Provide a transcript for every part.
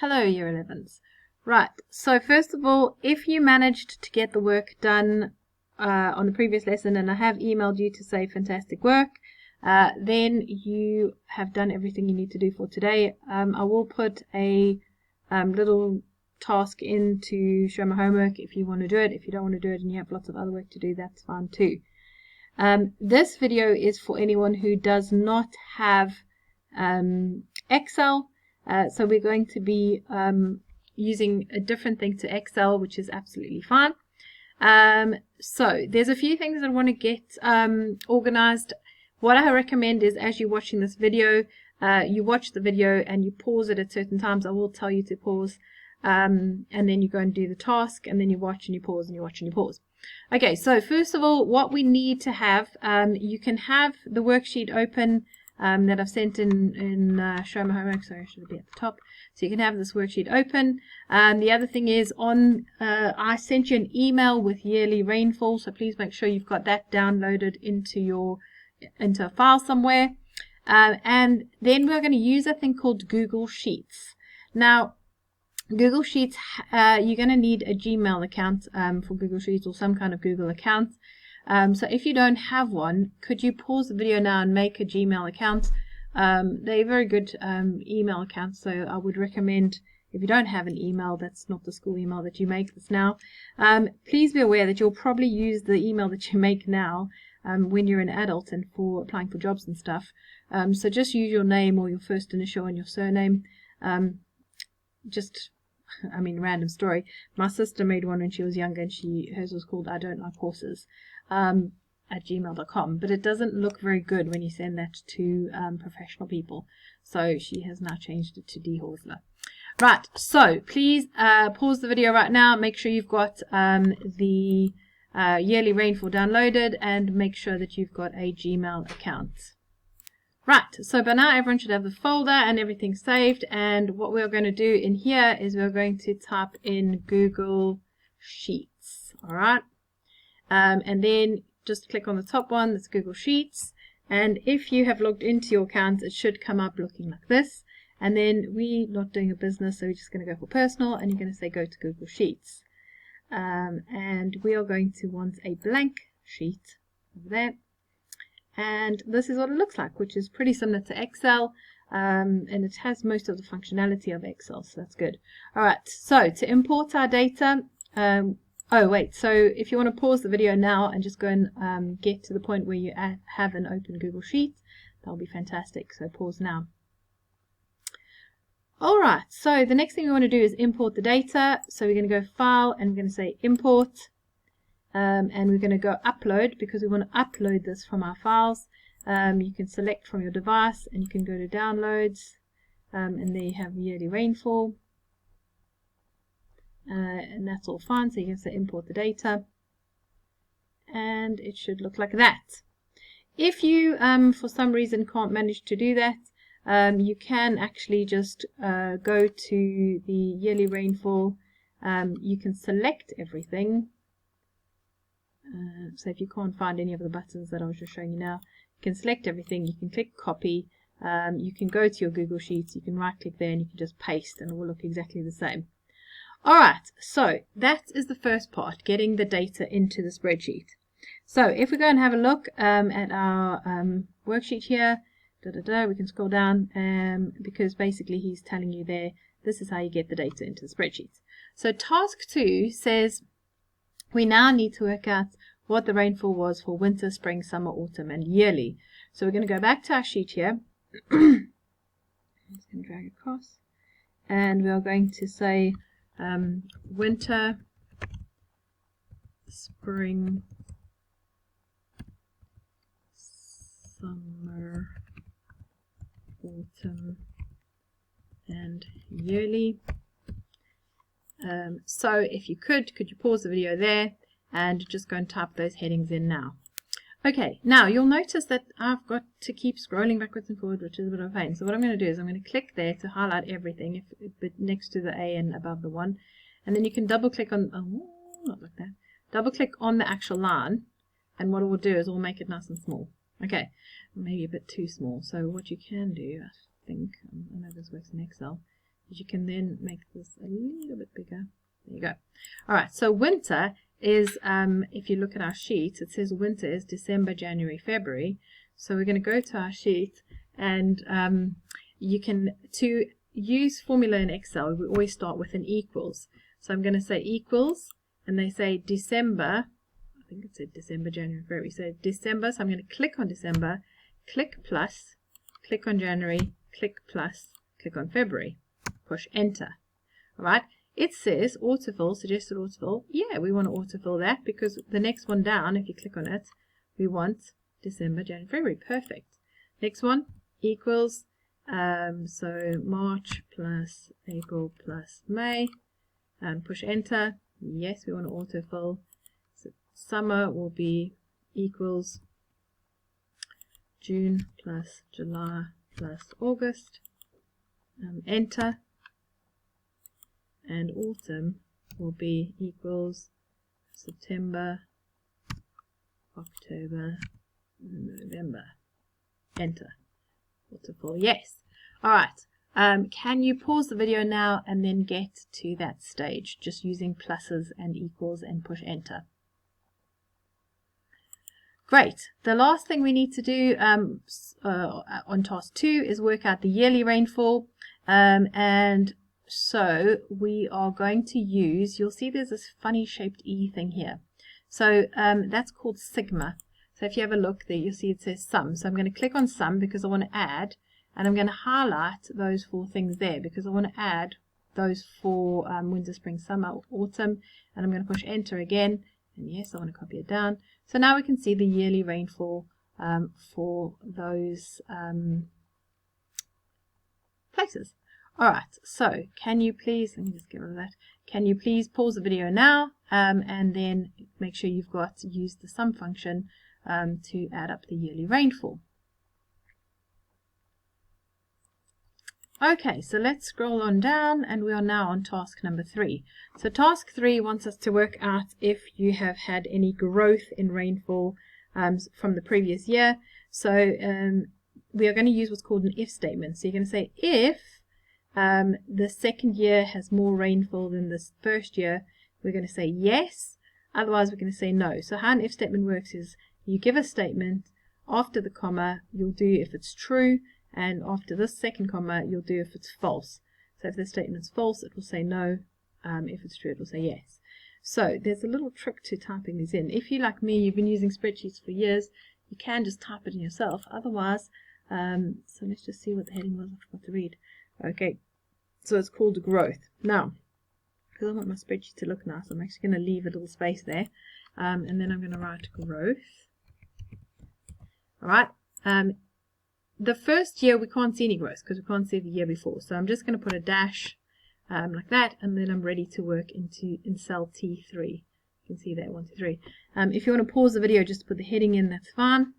Hello, Year 11s. Right, so first of all, if you managed to get the work done on the previous lesson, and I have emailed you to say fantastic work, then you have done everything you need to do for today. I will put a little task in to show my homework if you want to do it. If you don't want to do it and you have lots of other work to do, that's fine too. This video is for anyone who does not have Excel. So we're going to be using a different thing to Excel, which is absolutely fine. So there's a few things I want to get organized. What I recommend is, as you're watching this video, you watch the video and you pause it at certain times. I will tell you to pause, and then you go and do the task, and then you watch and you pause and you watch and you pause. Okay, so first of all, what we need to have, you can have the worksheet open that I've sent in show my homework. Sorry, I should be at the top. So you can have this worksheet open. The other thing is, I sent you an email with yearly rainfall, so please make sure you've got that downloaded into a file somewhere. And then we're going to use a thing called Google Sheets. Now, Google Sheets, you're going to need a Gmail account for Google Sheets, or some kind of Google account. So if you don't have one, could you pause the video now and make a Gmail account? They're very good email accounts, so I would recommend, if you don't have an email, that's not the school email, that you make this now. Please be aware that you'll probably use the email that you make now when you're an adult and for applying for jobs and stuff. So just use your name or your first initial and your surname. Random story. My sister made one when she was younger, and hers was called I Don't Like Horses at gmail.com, but it doesn't look very good when you send that to professional people. So she has now changed it to D. Horsler. Right, so please pause the video right now. Make sure you've got the yearly rainfall downloaded, and make sure that you've got a Gmail account. Right, so by now everyone should have the folder and everything saved, and what we're going to do in here is we're going to type in Google Sheets. Alright, and then just click on the top one, that's Google Sheets, and if you have logged into your account, it should come up looking like this. And then we're not doing a business, so we're just going to go for personal, and you're going to say go to Google Sheets, and we are going to want a blank sheet over there. And this is what it looks like, which is pretty similar to Excel, and it has most of the functionality of Excel, so that's good. Alright, so to import our data, so if you want to pause the video now and just go and get to the point where you have an open Google Sheet, that'll be fantastic, so pause now. Alright, so the next thing we want to do is import the data, so we're going to go File, and we're going to say Import. And we're going to go upload, because we want to upload this from our files. You can select from your device, and you can go to downloads, and there you have yearly rainfall, and that's all fine. So you can say import the data, and it should look like that. If you for some reason can't manage to do that, you can actually just go to the yearly rainfall. You can select everything. So if you can't find any of the buttons that I was just showing you now, you can select everything, you can click copy, you can go to your Google Sheets, you can right click there, and you can just paste, and it will look exactly the same. Alright, so that is the first part, getting the data into the spreadsheet. So if we go and have a look at our worksheet here, we can scroll down, because basically he's telling you there, this is how you get the data into the spreadsheet. So task 2 says we now need to work out what the rainfall was for winter, spring, summer, autumn, and yearly. So we're going to go back to our sheet here. I'm just going to drag across. And we are going to say winter, spring, summer, autumn, and yearly. So if you could you pause the video there and just go and type those headings in now. Okay, now you'll notice that I've got to keep scrolling backwards and forward, which is a bit of a pain. So what I'm going to do is I'm going to click there to highlight everything, next to the A and above the 1, and then you can double click on, not like that, double click on the actual line, and what it will do is it will make it nice and small. Okay, maybe a bit too small. So what you can do, I think, I know this works in Excel, You can then make this a little bit bigger. There you go. All right, so winter is, if you look at our sheet, it says winter is December, January, February. So we're going to go to our sheet, and you can, to use formula in Excel, we always start with an equals. So I'm going to say equals, and they say December, I think it said December, January, February. So December, so I'm going to click on December, click plus, click on January, click plus, click on February, push enter. All right. It says autofill, suggested autofill. Yeah, we want to autofill that because the next one down, if you click on it, we want December, January, February. Perfect. Next one equals, so March plus April plus May, and push enter. Yes, we want to autofill. So summer will be equals June plus July plus August. Enter. And autumn will be equals September, October, November. Enter. Autofill. Yes. All right. Can you pause the video now and then get to that stage, just using pluses and equals and push enter? Great. The last thing we need to do on task 2 is work out the yearly rainfall, and so we are going to use, you'll see there's this funny shaped E thing here. So that's called sigma. So if you have a look there, you'll see it says sum. So I'm going to click on sum because I want to add, and I'm going to highlight those 4 things there because I want to add those 4 winter, spring, summer, autumn, and I'm going to push enter again. And yes, I want to copy it down. So now we can see the yearly rainfall for those places. Alright, so can you please, let me just get rid of that, can you please pause the video now and then make sure you've got use the sum function to add up the yearly rainfall. Okay, so let's scroll on down, and we are now on task number 3. So task 3 wants us to work out if you have had any growth in rainfall from the previous year. So we are going to use what's called an if statement. So you're going to say if the second year has more rainfall than the first year, we're going to say yes, otherwise we're going to say no. So how an if statement works is you give a statement, after the comma you'll do if it's true, and after this second comma you'll do if it's false. So if the statement's false, it will say no, if it's true it will say yes. So there's a little trick to typing these in. If you, like me, you've been using spreadsheets for years, you can just type it in yourself. Otherwise, so let's just see what the heading was I forgot to read. Okay, so it's called growth. Now, because I want my spreadsheet to look nice, I'm actually going to leave a little space there, and then I'm going to write growth. Alright, the first year we can't see any growth because we can't see the year before, so I'm just going to put a dash like that, and then I'm ready to work in cell T3. You can see that 1, 2, 3. If you want to pause the video just to put the heading in, that's fine.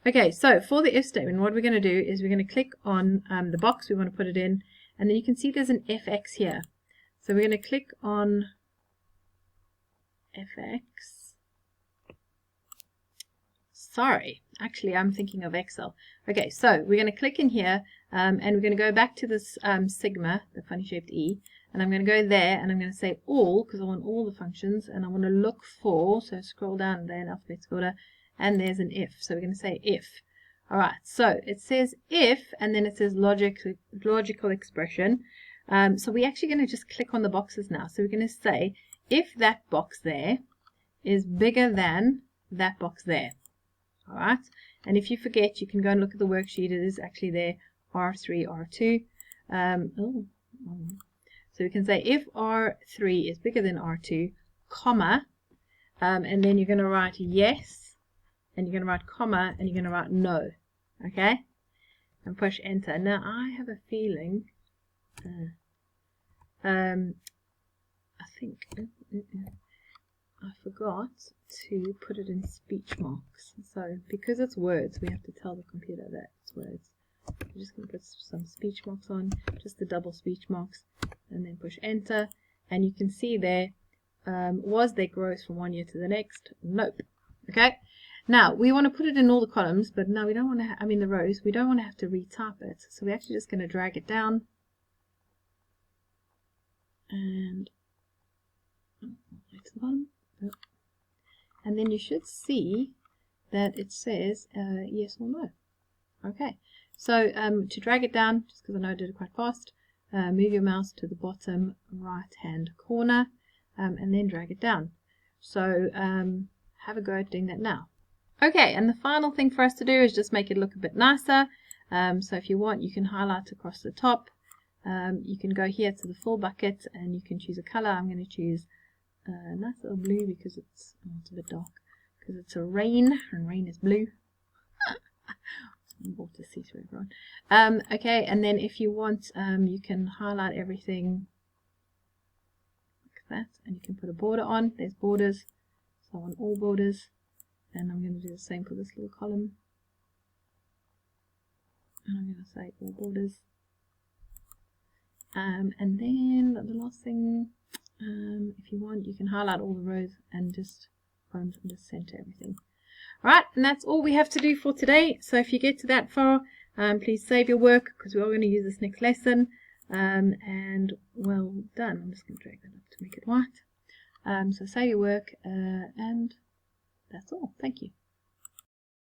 Okay, so for the if statement, what we're going to do is we're going to click on the box we want to put it in, and then you can see there's an FX here. So we're going to click on FX. Sorry, actually I'm thinking of Excel. Okay, so we're going to click in here, and we're going to go back to this sigma, the funny shaped E, and I'm going to go there, and I'm going to say all, because I want all the functions, and I want to look for, so scroll down there in alphabetical order, and there's an if, so we're going to say if. Alright, so it says if, and then it says logical expression. So we're actually going to just click on the boxes now. So we're going to say if that box there is bigger than that box there. Alright, and if you forget, you can go and look at the worksheet. It is actually there, R3, R2. So we can say if R3 is bigger than R2, comma, and then you're going to write yes, and you're going to write comma, and you're going to write no. Okay? And push enter. Now, I have a feeling, I think, I forgot to put it in speech marks. So, because it's words, we have to tell the computer that it's words. I'm just going to put some speech marks on, just the double speech marks, and then push enter. And you can see there, was there growth from one year to the next? Nope. Okay? Now we want to put it in all the columns, but no, we don't want to, the rows, we don't want to have to retype it. So we're actually just going to drag it down. And right to the bottom. And then you should see that it says yes or no. Okay, so to drag it down, just because I know I did it quite fast, move your mouse to the bottom right hand corner and then drag it down. So have a go at doing that now. Okay, and the final thing for us to do is just make it look a bit nicer. So if you want, you can highlight across the top. You can go here to the full bucket and you can choose a color. I'm going to choose a nice little blue because it's a bit dark, because it's a rain and rain is blue. Water see through everyone. Okay, and then if you want, you can highlight everything like that, and you can put a border on. There's borders, so I want all borders, and I'm going to do the same for this little column. And I'm going to say all borders. And then the last thing, if you want, you can highlight all the rows and just columns and just center everything. Alright, and that's all we have to do for today. So if you get to that far, please save your work because we are going to use this next lesson. And well done. I'm just going to drag that up to make it white. So save your work, and that's all. Thank you.